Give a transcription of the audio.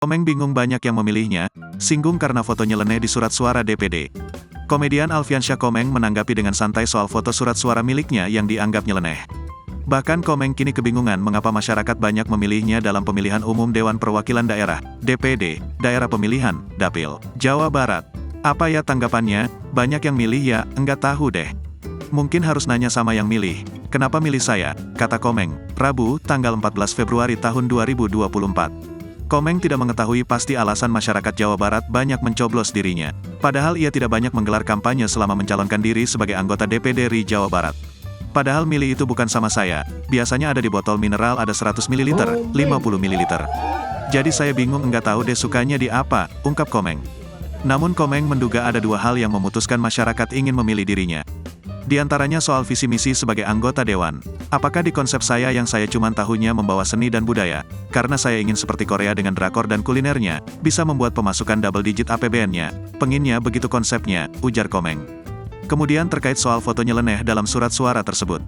Komeng bingung banyak yang memilihnya, singgung karena foto nyeleneh di surat suara DPD. Komedian Alfiansyah Komeng menanggapi dengan santai soal foto surat suara miliknya yang dianggap nyeleneh. Bahkan Komeng kini kebingungan mengapa masyarakat banyak memilihnya dalam pemilihan umum Dewan Perwakilan Daerah, DPD, Daerah Pemilihan, Dapil, Jawa Barat. Apa ya tanggapannya? Banyak yang milih ya, enggak tahu deh. Mungkin harus nanya sama yang milih. Kenapa milih saya? Kata Komeng, Rabu, tanggal 14 Februari tahun 2024. Komeng tidak mengetahui pasti alasan masyarakat Jawa Barat banyak mencoblos dirinya. Padahal ia tidak banyak menggelar kampanye selama mencalonkan diri sebagai anggota DPD RI Jawa Barat. Padahal milih itu bukan sama saya, biasanya ada di botol mineral ada 100 ml, 50 ml. Jadi saya bingung enggak tahu deh sukanya di apa, ungkap Komeng. Namun Komeng menduga ada dua hal yang memutuskan masyarakat ingin memilih dirinya. Di antaranya soal visi misi sebagai anggota dewan. Apakah di konsep saya yang saya cuma tahunya membawa seni dan budaya, karena saya ingin seperti Korea dengan drakor dan kulinernya, bisa membuat pemasukan double digit APBN-nya, pengennya begitu konsepnya, ujar Komeng. Kemudian terkait soal foto nyeleneh dalam surat suara tersebut.